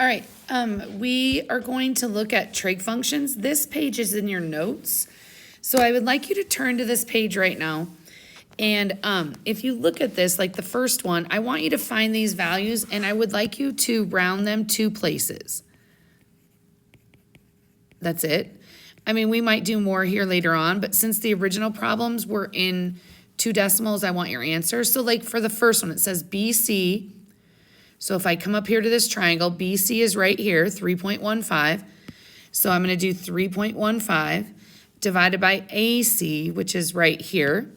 All right, we are going to look at trig functions. This page is in your notes. So I would like you to turn to this page right now. And if you look at this, like the first one, I want you to find these values and I would like you to round them 2 places. That's it. I mean, we might do more here later on, but since the original problems were in 2 decimals, I want your answer. So like for the first one, it says BC. So if I come up here to this triangle, BC is right here, 3.15. So I'm going to do 3.15 divided by AC, which is right here,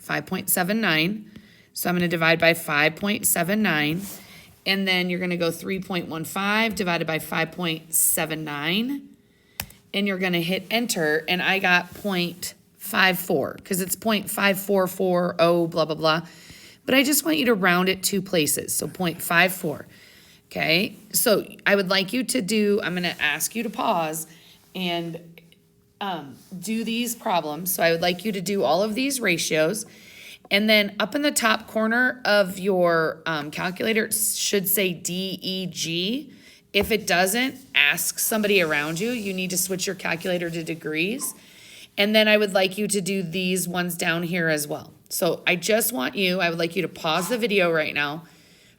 5.79. So I'm going to divide by 5.79. And then you're going to go 3.15 divided by 5.79. And you're going to hit enter. And I got 0.54 because it's 0.5440, blah, blah, blah. But I just want you to round it 2 places, so 0.54, okay? So I would like you to do, I'm gonna ask you to pause and do these problems. So I would like you to do all of these ratios. And then up in the top corner of your calculator, it should say DEG. If it doesn't, ask somebody around you. You need to switch your calculator to degrees. And then I would like you to do these ones down here as well. So I would like you to pause the video right now.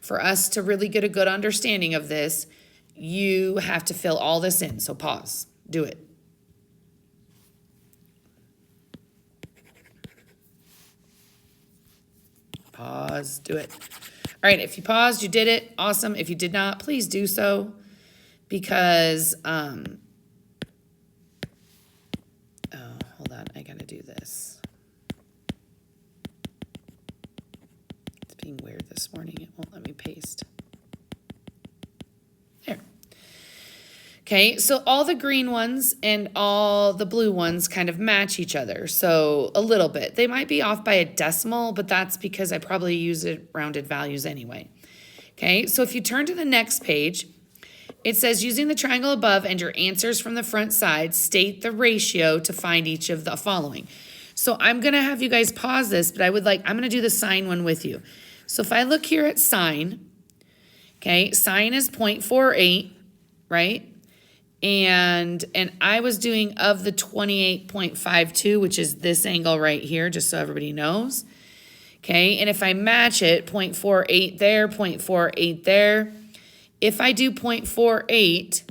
For us to really get a good understanding of this, you have to fill all this in. So pause, do it. Pause, do it. All right, if you paused, you did it, awesome. If you did not, please do so because, oh, hold on, I gotta do this. Being weird this morning, it won't let me paste. There. Okay, so all the green ones and all the blue ones kind of match each other, so a little bit. They might be off by a decimal, but that's because I probably use rounded values anyway. Okay, so if you turn to the next page, it says using the triangle above and your answers from the front side, state the ratio to find each of the following. So I'm gonna have you guys pause this, but I'm gonna do the sine one with you. So if I look here at sine, okay, sine is 0.48, right? And I was doing of the 28.52, which is this angle right here, just so everybody knows. Okay, and if I match it, 0.48 there, 0.48 there. If I do 0.48,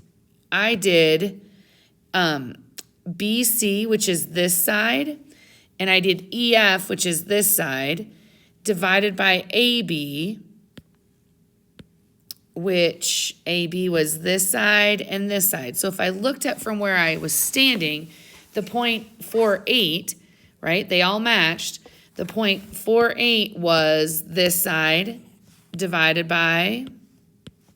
I did BC, which is this side, and I did EF, which is this side, divided by AB, which AB was this side and this side. So if I looked at from where I was standing, the 0.48, right, they all matched. The 0.48 was this side divided by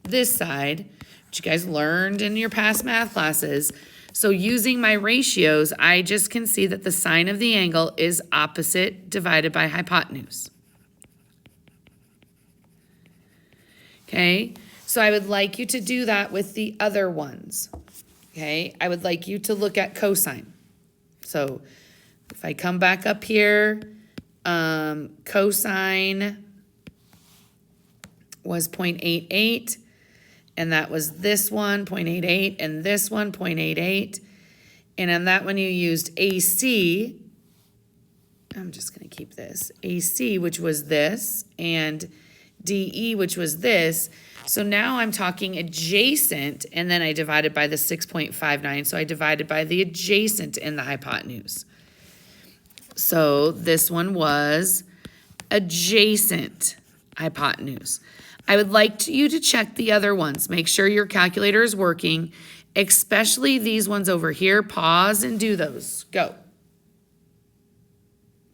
this side, which you guys learned in your past math classes. So using my ratios, I just can see that the sine of the angle is opposite divided by hypotenuse. Okay, so I would like you to do that with the other ones. Okay, I would like you to look at cosine. So if I come back up here, cosine was 0.88, and that was this one, 0.88, and this one, 0.88. And on that one you used AC. I'm just going to keep this. AC, which was this, and DE, which was this. So now I'm talking adjacent, and then I divided by the 6.59. So I divided by the adjacent in the hypotenuse. So this one was adjacent hypotenuse. I would like you to check the other ones. Make sure your calculator is working, especially these ones over here. Pause and do those. Go.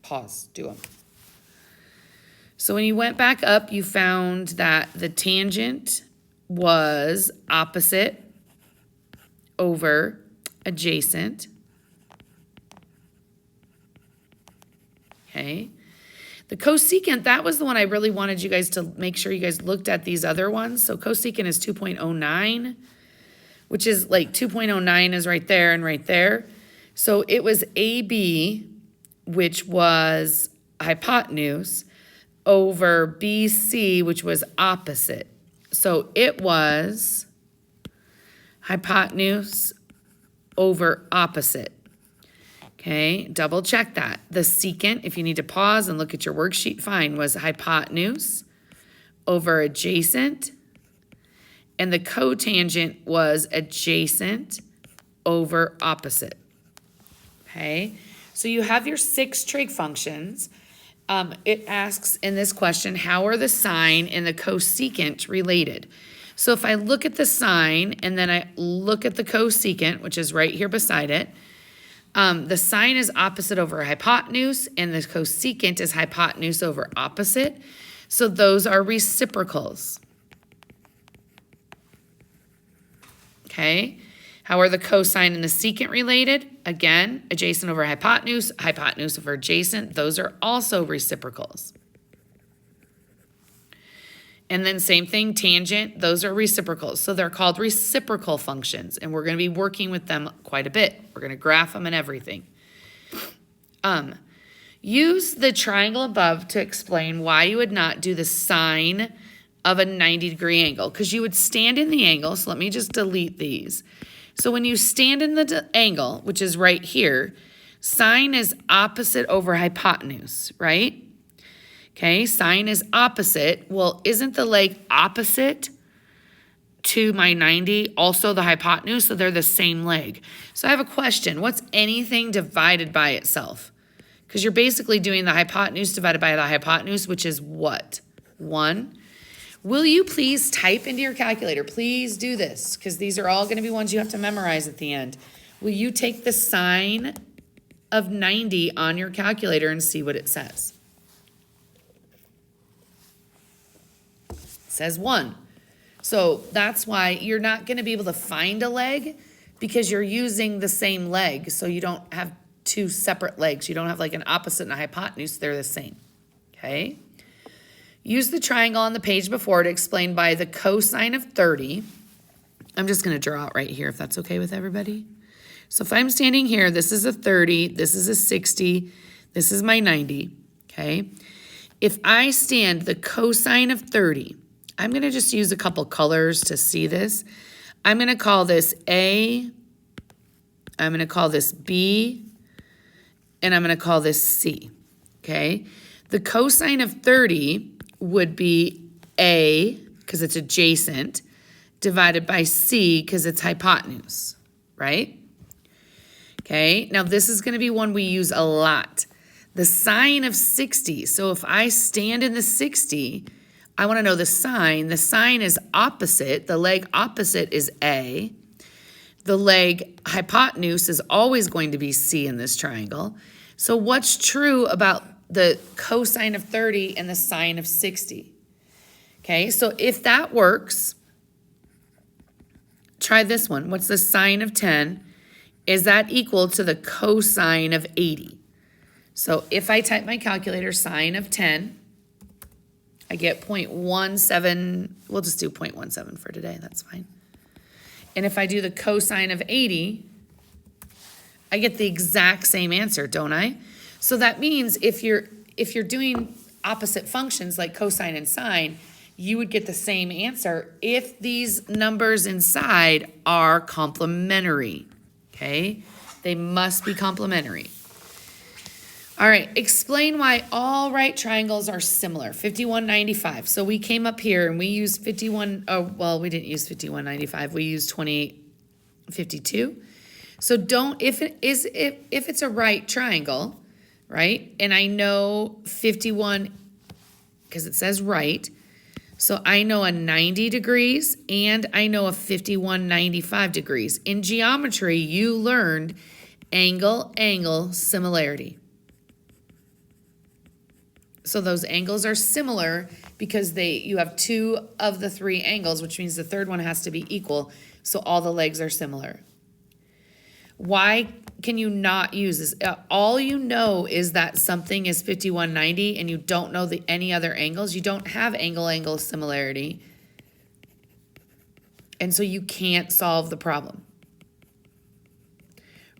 Pause. Do them. So when you went back up, you found that the tangent was opposite over adjacent. Okay. The cosecant, that was the one I really wanted you guys to make sure you guys looked at these other ones. So cosecant is 2.09, which is like 2.09 is right there and right there. So it was AB, which was hypotenuse, over BC, which was opposite. So it was hypotenuse over opposite. Okay, double check that. The secant, if you need to pause and look at your worksheet, fine, was hypotenuse over adjacent. And the cotangent was adjacent over opposite. Okay, so you have your 6 trig functions. It asks in this question, how are the sine and the cosecant related? So if I look at the sine and then I look at the cosecant, which is right here beside it, the sine is opposite over hypotenuse and the cosecant is hypotenuse over opposite. So those are reciprocals. Okay. How are the cosine and the secant related? Again, adjacent over hypotenuse, hypotenuse over adjacent. Those are also reciprocals. And then same thing, tangent, those are reciprocals. So they're called reciprocal functions, and we're going to be working with them quite a bit. We're going to graph them and everything. Use the triangle above to explain why you would not do the sine of a 90-degree angle, because you would stand in the angle. So let me just delete these. So when you stand in the angle, which is right here, sine is opposite over hypotenuse, right? Okay, sine is opposite. Well, isn't the leg opposite to my 90 also the hypotenuse? So they're the same leg. So I have a question. What's anything divided by itself? Because you're basically doing the hypotenuse divided by the hypotenuse, which is what? 1. Will you please type into your calculator? Please do this, because these are all going to be ones you have to memorize at the end. Will you take the sine of 90 on your calculator and see what it says? It says 1. So that's why you're not going to be able to find a leg, because you're using the same leg. So you don't have 2 separate legs. You don't have like an opposite and a hypotenuse. They're the same. Okay. Use the triangle on the page before to explain by the cosine of 30. I'm just going to draw it right here if that's okay with everybody. So if I'm standing here, this is a 30, this is a 60, this is my 90, okay? If I stand the cosine of 30, I'm going to just use a couple colors to see this. I'm going to call this A, I'm going to call this B, and I'm going to call this C, okay? The cosine of 30 would be A, because it's adjacent, divided by C, because it's hypotenuse, right? Okay, now this is going to be one we use a lot. The sine of 60. So if I stand in the 60, I want to know the sine. The sine is opposite. The leg opposite is A. The leg hypotenuse is always going to be C in this triangle. So what's true about the cosine of 30 and the sine of 60? Okay, so if that works, try this one. What's the sine of 10? Is that equal to the cosine of 80? So if I type my calculator, sine of 10, I get 0.17. We'll just do 0.17 for today. That's fine. And if I do the cosine of 80, I get the exact same answer, don't I? So that means if you're doing opposite functions like cosine and sine, you would get the same answer if these numbers inside are complementary, okay? They must be complementary. All right, explain why all right triangles are similar, 5195. So we came up here and we used 51, oh, well, we didn't use 5195, we used 2852. So if it's a right triangle, right? And I know 51, because it says right. So I know a 90 degrees and I know a 5195 degrees. In geometry, you learned angle, similarity. So those angles are similar because you have 2 of the 3 angles, which means the third one has to be equal. So all the legs are similar. Why can you not use this? All you know is that something is 5190 and you don't know any other angles. You don't have angle similarity. And so you can't solve the problem.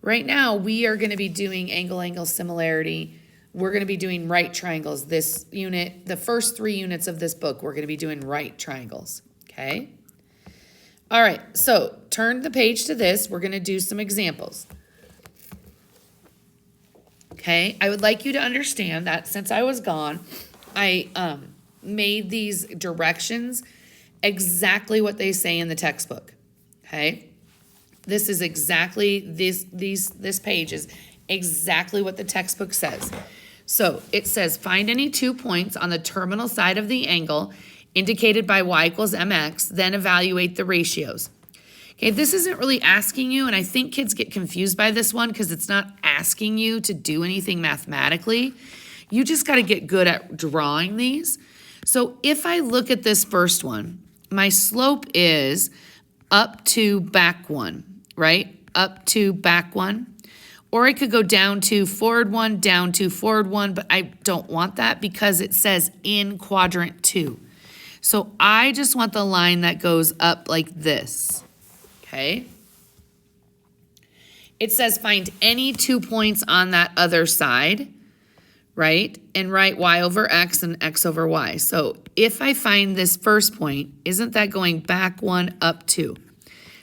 Right now, we are going to be doing angle similarity. We're going to be doing right triangles. This unit, the first 3 units of this book, we're going to be doing right triangles. Okay? All right, so turn the page to this. We're going to do some examples. Okay, I would like you to understand that since I was gone, I made these directions exactly what they say in the textbook. Okay, this is exactly this page is exactly what the textbook says. So it says find any 2 points on the terminal side of the angle indicated by y equals mx, then evaluate the ratios. Okay, this isn't really asking you, and I think kids get confused by this one because it's not asking you to do anything mathematically. You just got to get good at drawing these. So if I look at this first one, my slope is up to back 1, right? Up to back 1. Or I could go down to forward 1, down to forward 1, but I don't want that because it says in quadrant 2. So I just want the line that goes up like this. Okay. It says find any 2 points on that other side, right? And write y over x and x over y. So if I find this first point, isn't that going back 1, up 2?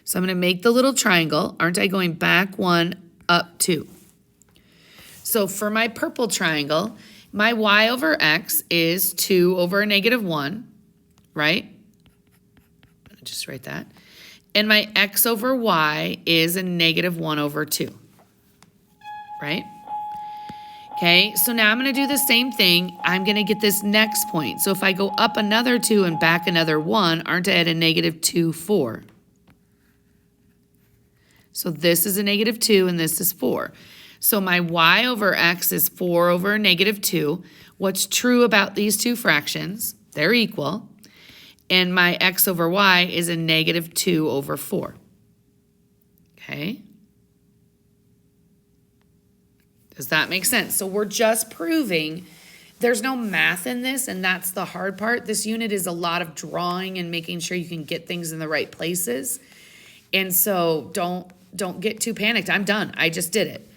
So I'm going to make the little triangle. Aren't I going back 1, up 2? So for my purple triangle, my y over x is 2 over a negative 1, right? Just write that. And my x over y is a negative 1 over 2, right? Okay, so now I'm going to do the same thing. I'm going to get this next point. So if I go up another 2 and back another 1, aren't I at a negative 2, 4? So this is a negative 2 and this is 4. So my y over x is 4 over negative 2. What's true about these two fractions? They're equal. And my x over y is a negative 2 over 4. Okay? Does that make sense? So we're just proving there's no math in this, and that's the hard part. This unit is a lot of drawing and making sure you can get things in the right places. And so don't get too panicked. I'm done. I just did it.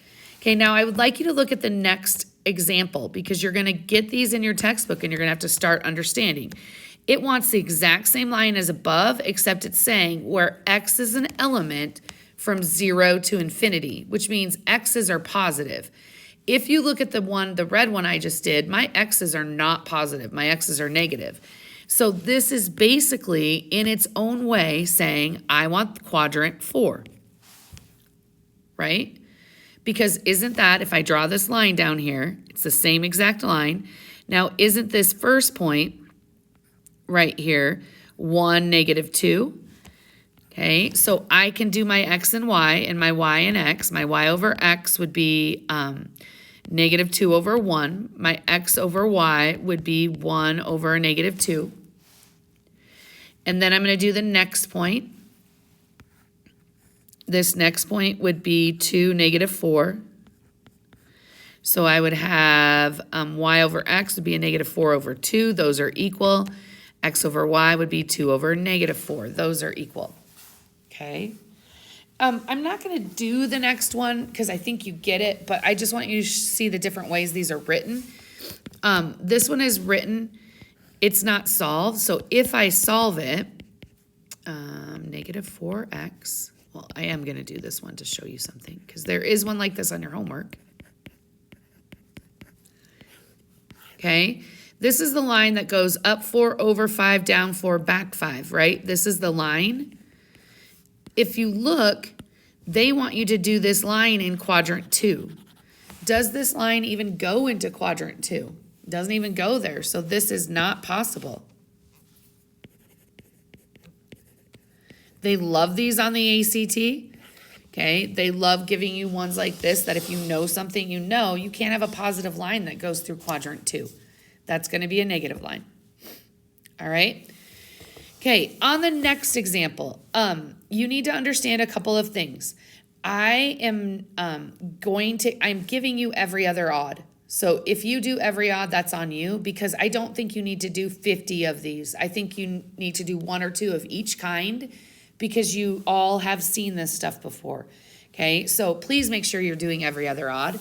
Okay, now I would like you to look at the next example because you're going to get these in your textbook and you're going to have to start understanding. It wants the exact same line as above, except it's saying where x is an element from 0 to infinity, which means x's are positive. If you look at the red one I just did, my x's are not positive. My x's are negative. So this is basically, in its own way, saying I want quadrant 4, right? Because isn't that, if I draw this line down here, it's the same exact line. Now, isn't this first point right here 1, negative 2? Okay, so I can do my x and y and my y and x. My y over x would be negative 2 over 1. My x over y would be 1 over a negative 2. And then I'm going to do the next point. This next point would be 2, negative 4. So I would have y over x would be a negative 4 over 2. Those are equal. X over y would be 2 over negative 4. Those are equal. Okay. I'm not going to do the next one because I think you get it, but I just want you to see the different ways these are written. This one is written, it's not solved. So if I solve it, negative 4x, well, I am going to do this one to show you something because there is one like this on your homework. Okay. This is the line that goes up 4, over 5, down 4, back 5, right? This is the line. If you look, they want you to do this line in quadrant 2. Does this line even go into quadrant 2? It doesn't even go there, so this is not possible. They love these on the ACT, okay? They love giving you ones like this that if you know something you know, you can't have a positive line that goes through quadrant 2. That's going to be a negative line. All right? Okay, on the next example, you need to understand a couple of things. I am I'm giving you every other odd. So if you do every odd, that's on you because I don't think you need to do 50 of these. I think you need to do 1 or 2 of each kind because you all have seen this stuff before. Okay, so please make sure you're doing every other odd.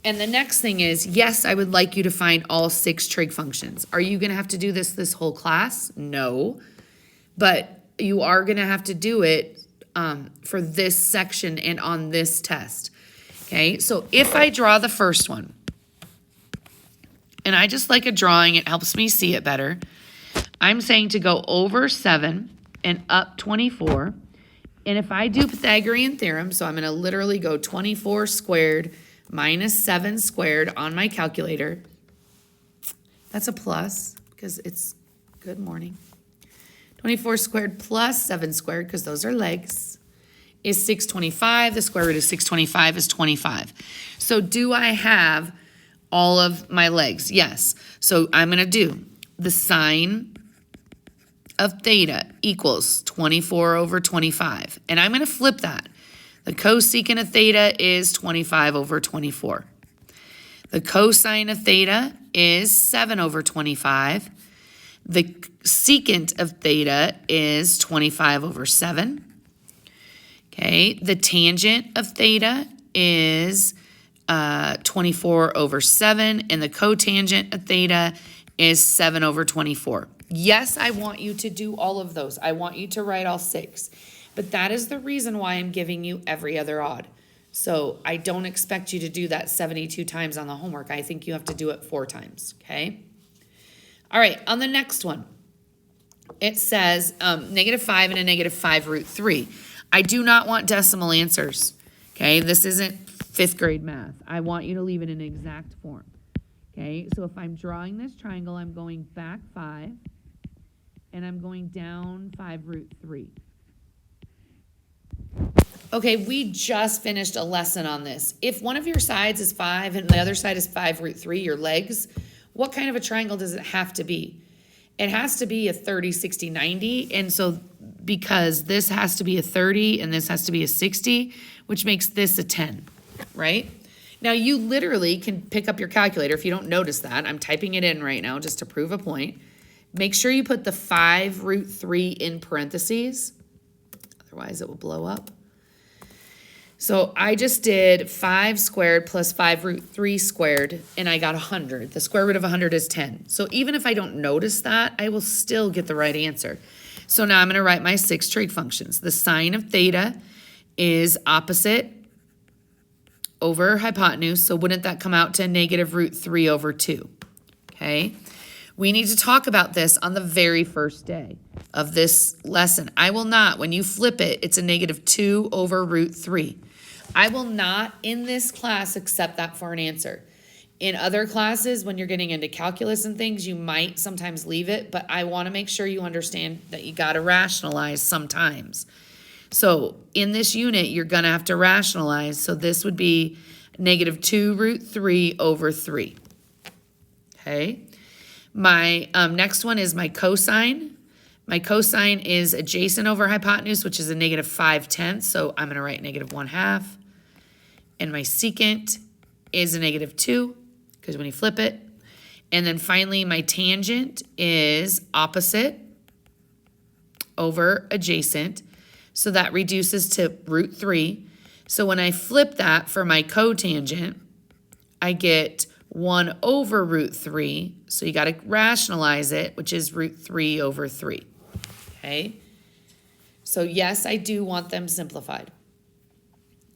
And the next thing is, yes, I would like you to find all 6 trig functions. Are you going to have to do this whole class? No. But you are going to have to do it for this section and on this test. Okay, so if I draw the first one, and I just like a drawing, it helps me see it better. I'm saying to go over 7 and up 24. And if I do Pythagorean Theorem, so I'm going to literally go 24 squared minus 7 squared on my calculator. That's a plus because it's good morning. 24 squared plus 7 squared, because those are legs, is 625. The square root of 625 is 25. So do I have all of my legs? Yes. So I'm going to do the sine of theta equals 24 over 25. And I'm going to flip that. The cosecant of theta is 25 over 24. The cosine of theta is 7 over 25. The secant of theta is 25 over 7. Okay, the tangent of theta is 24 over 7, and the cotangent of theta is 7 over 24. Yes, I want you to do all of those. I want you to write all 6. But that is the reason why I'm giving you every other odd. So I don't expect you to do that 72 times on the homework. I think you have to do it 4 times, okay? All right, on the next one, it says -5 and a -5 root 3. I do not want decimal answers, okay? This isn't 5th grade math. I want you to leave it in exact form, okay? So if I'm drawing this triangle, I'm going back 5, and I'm going down 5 root 3. Okay, we just finished a lesson on this. If one of your sides is 5 and the other side is 5 root 3, your legs, what kind of a triangle does it have to be? It has to be a 30, 60, 90. And so because this has to be a 30 and this has to be a 60, which makes this a 10, right? Now you literally can pick up your calculator. If you don't notice that, I'm typing it in right now just to prove a point. Make sure you put the 5 root 3 in parentheses. Otherwise it will blow up. So I just did 5 squared plus 5 root 3 squared, and I got 100. The square root of 100 is 10. So even if I don't notice that, I will still get the right answer. So now I'm going to write my 6 trig functions. The sine of theta is opposite over hypotenuse, so wouldn't that come out to negative root 3 over 2? Okay. We need to talk about this on the very first day of this lesson. I will not, when you flip it, it's a negative 2 over root 3. I will not in this class accept that for an answer. In other classes, when you're getting into calculus and things, you might sometimes leave it, but I want to make sure you understand that you got to rationalize sometimes. So in this unit, you're going to have to rationalize. So this would be negative 2 root 3 over 3. Okay. My next one is my cosine. My cosine is adjacent over hypotenuse, which is a negative 5/10. So I'm going to write negative 1/2. And my secant is a negative 2, because when you flip it. And then finally, my tangent is opposite over adjacent. So that reduces to root 3. So when I flip that for my cotangent, I get 1 over root 3. So you got to rationalize it, which is root 3 over 3. Okay? So yes, I do want them simplified.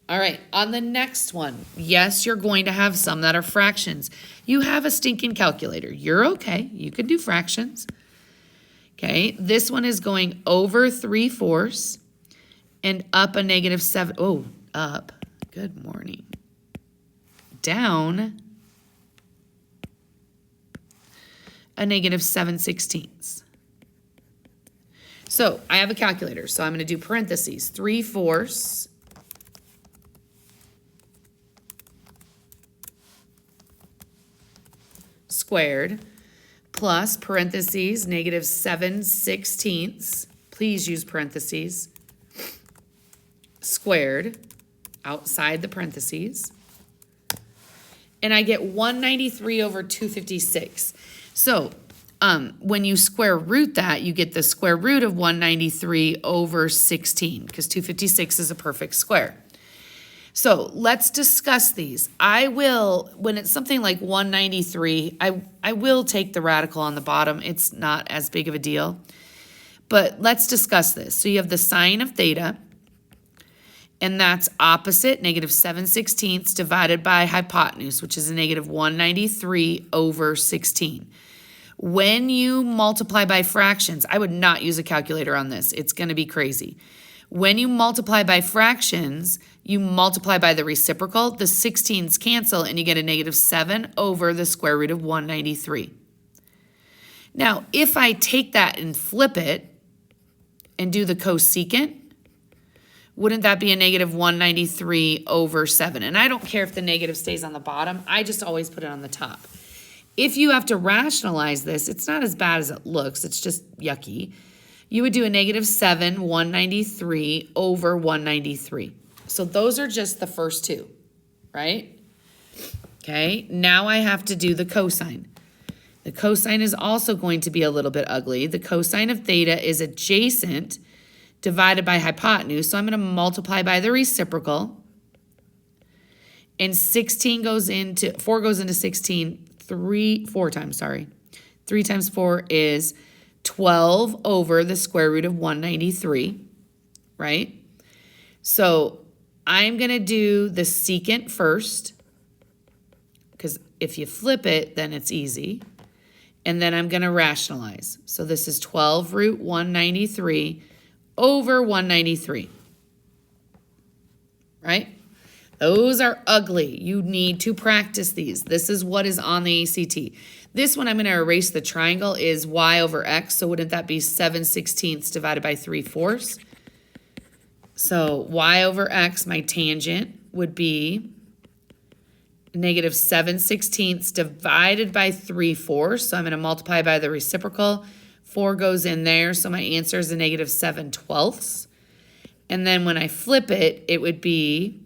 All right, on the next one, yes, you're going to have some that are fractions. You have a stinking calculator. You're okay. You can do fractions. Okay, this one is going over 3/4 and up a negative 7. Oh, up. Good morning. Down a negative 7/16. So I have a calculator, so I'm going to do parentheses. 3/4 squared plus parentheses negative 7/16. Please use parentheses. Squared outside the parentheses. And I get 193 over 256. So when you square root that, you get the square root of 193 over 16, because 256 is a perfect square. So let's discuss these. I will, when it's something like 193, I will take the radical on the bottom. It's not as big of a deal. But let's discuss this. So you have the sine of theta and that's opposite -7/16 divided by hypotenuse, which is a -193 over 16. When you multiply by fractions, I would not use a calculator on this. It's going to be crazy. When you multiply by fractions, you multiply by the reciprocal. The 16s cancel, and you get a -7 over the square root of 193. Now, if I take that and flip it and do the cosecant, wouldn't that be a -193 over 7? And I don't care if the negative stays on the bottom. I just always put it on the top. If you have to rationalize this, it's not as bad as it looks. It's just yucky. You would do a -7, 193 over 193. So those are just the first two, right? Okay, now I have to do the cosine. The cosine is also going to be a little bit ugly. The cosine of theta is adjacent divided by hypotenuse. So I'm going to multiply by the reciprocal. And 4 goes into 16, 4 times, sorry. 3 times 4 is 12 over the square root of 193, right? So I'm going to do the secant first, because if you flip it, then it's easy. And then I'm going to rationalize. So this is 12 root 193 over 193, right? Those are ugly. You need to practice these. This is what is on the ACT. This one I'm going to erase the triangle is y over x. So wouldn't that be 7/16 divided by 3/4? So y over x, my tangent, would be -7/16 divided by 3/4. So I'm going to multiply by the reciprocal. 4 goes in there, so my answer is a -7/12. And then when I flip it, it would be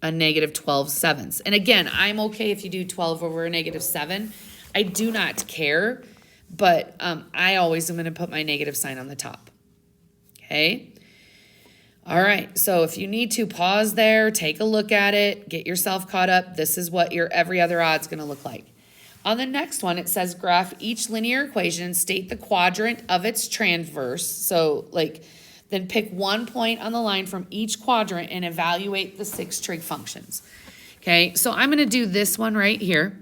a -12/7. And again, I'm okay if you do 12 over a -7. I do not care, but I always am going to put my negative sign on the top. Okay? All right, so if you need to pause there, take a look at it, get yourself caught up. This is what your every other odd is going to look like. On the next one, it says graph each linear equation, state the quadrant of its transverse. So then pick one point on the line from each quadrant and evaluate the 6 trig functions. Okay, so I'm going to do this one right here.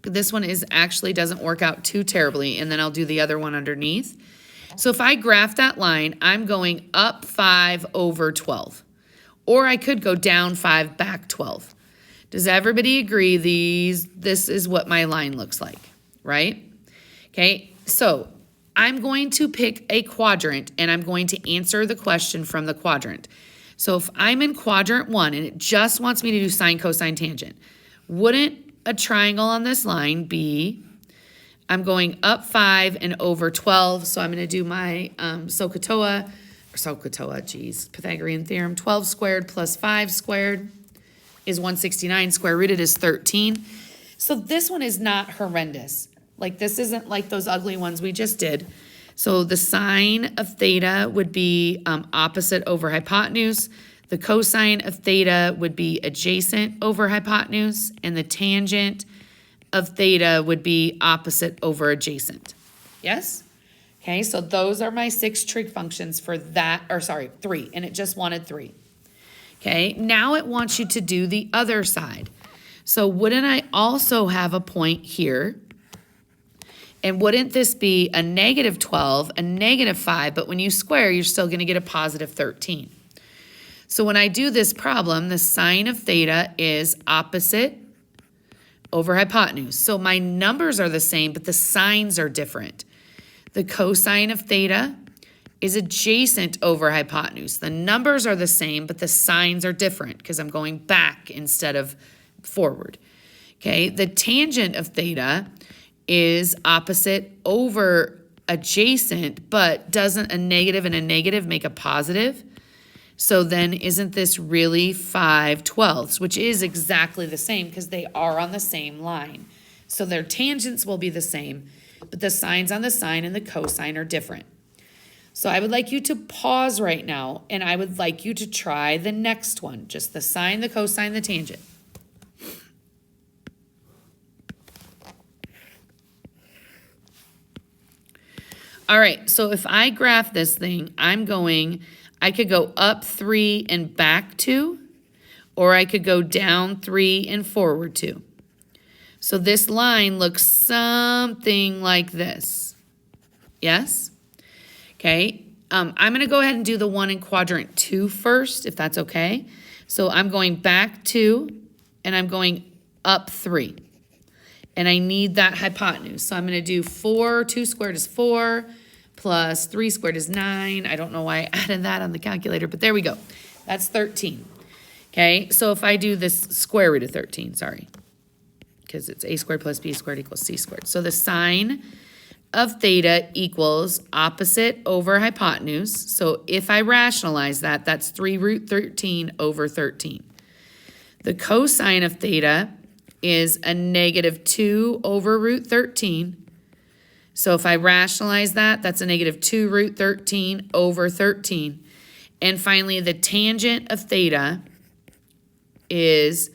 This one doesn't work out too terribly, and then I'll do the other one underneath. So if I graph that line, I'm going up 5 over 12. Or I could go down 5, back 12. Does everybody agree this is what my line looks like, right? Okay, so I'm going to pick a quadrant, and I'm going to answer the question from the quadrant. So if I'm in quadrant 1, and it just wants me to do sine, cosine, tangent, wouldn't a triangle on this line be, I'm going up 5 and over 12, so I'm going to do my Pythagorean Theorem. 12 squared plus 5 squared is 169, square rooted is 13. So this one is not horrendous. This isn't like those ugly ones we just did. So the sine of theta would be opposite over hypotenuse. The cosine of theta would be adjacent over hypotenuse. And the tangent of theta would be opposite over adjacent. Yes? Okay, so those are my 6 trig functions for that, 3, and it just wanted 3. Okay, now it wants you to do the other side. So wouldn't I also have a point here? And wouldn't this be a -12, a -5, but when you square, you're still going to get a positive 13. So when I do this problem, the sine of theta is opposite over hypotenuse. So my numbers are the same, but the signs are different. The cosine of theta is adjacent over hypotenuse. The numbers are the same, but the signs are different because I'm going back instead of forward. Okay, the tangent of theta is opposite over adjacent, but doesn't a negative and a negative make a positive? So then isn't this really 5/12, which is exactly the same because they are on the same line. So their tangents will be the same, but the signs on the sine and the cosine are different. So I would like you to pause right now, and I would like you to try the next one, just the sine, the cosine, the tangent. All right, so if I graph this thing, I could go up 3 and back 2, or I could go down 3 and forward 2. So this line looks something like this. Yes? Okay, I'm going to go ahead and do the one in quadrant 2 first, if that's okay. So I'm going back 2, and I'm going up 3. And I need that hypotenuse. So I'm going to do 4, 2 squared is 4, plus 3 squared is 9. I don't know why I added that on the calculator, but there we go. That's 13. Okay, so if I do this square root of 13, sorry, because it's a squared plus b squared equals c squared. So the sine of theta equals opposite over hypotenuse. So if I rationalize that, that's 3 root 13 over 13. The cosine of theta is a negative 2 over root 13. So if I rationalize that, that's a negative 2 root 13 over 13. And finally, the tangent of theta is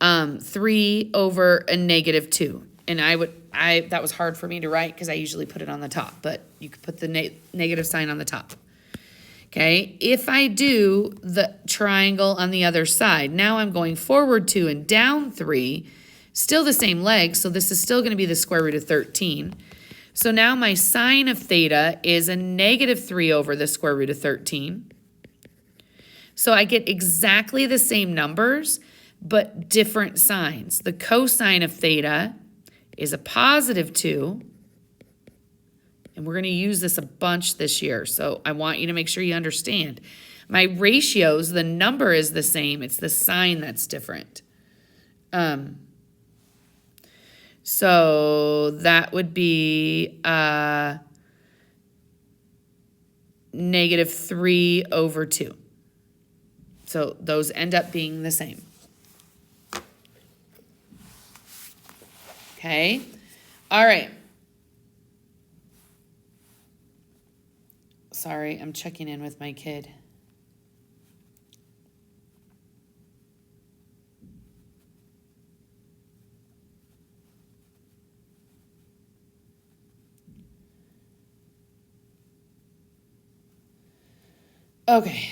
3 over a negative 2. And that was hard for me to write because I usually put it on the top, but you could put the negative sign on the top. Okay, if I do the triangle on the other side, now I'm going forward 2 and down 3, still the same leg, so this is still going to be the square root of 13. So now my sine of theta is a negative 3 over the square root of 13. So I get exactly the same numbers, but different signs. The cosine of theta is a positive 2. And we're going to use this a bunch this year, so I want you to make sure you understand. My ratios, the number is the same. It's the sign that's different. So that would be negative 3 over 2. So those end up being the same. Okay. All right. Sorry, I'm checking in with my kid. Okay.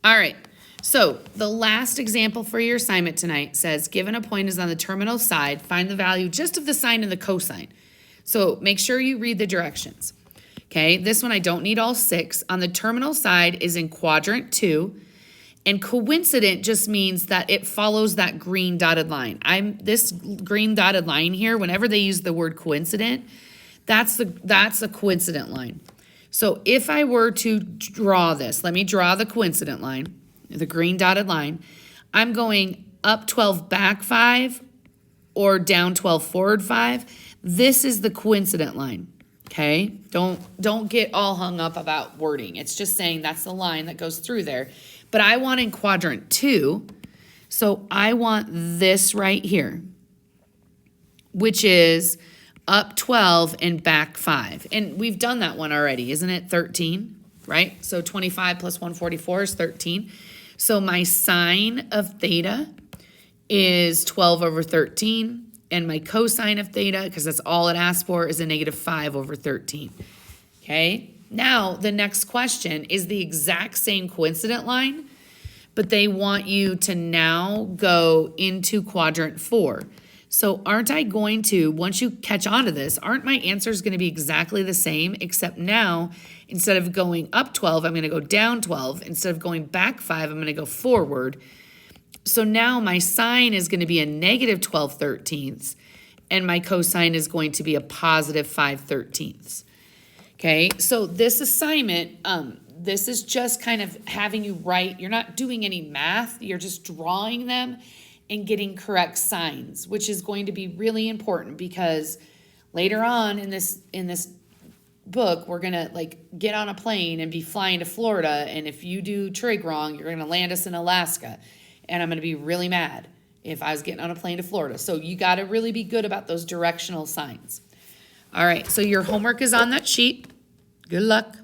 All right. So the last example for your assignment tonight says, given a point is on the terminal side, find the value just of the sine and the cosine. So make sure you read the directions. Okay, this one I don't need all 6. On the terminal side is in quadrant 2. And coincident just means that it follows that green dotted line. This green dotted line here, whenever they use the word coincident, that's a coincident line. So if I were to draw this, let me draw the coincident line, the green dotted line. I'm going up 12, back 5, or down 12, forward 5. This is the coincident line, okay? Don't get all hung up about wording. It's just saying that's the line that goes through there. But I want in quadrant 2, so I want this right here, which is up 12 and back 5. And we've done that one already, isn't it? 13, right? So 25 plus 144 is 13. So my sine of theta is 12 over 13. And my cosine of theta, because that's all it asks for, is a negative 5 over 13. Okay? Now, the next question is the exact same coincident line, but they want you to now go into quadrant 4. So aren't I going to, once you catch on to this, aren't my answers going to be exactly the same, except now, instead of going up 12, I'm going to go down 12. Instead of going back 5, I'm going to go forward. So now my sine is going to be a negative 12 thirteenths, and my cosine is going to be a positive 5 thirteenths. Okay, so this assignment, this is just kind of having you write. You're not doing any math. You're just drawing them and getting correct signs, which is going to be really important because later on in this book, we're going to get on a plane and be flying to Florida, and if you do trig wrong, you're going to land us in Alaska. And I'm going to be really mad if I was getting on a plane to Florida. So you got to really be good about those directional signs. All right, so your homework is on that sheet. Good luck.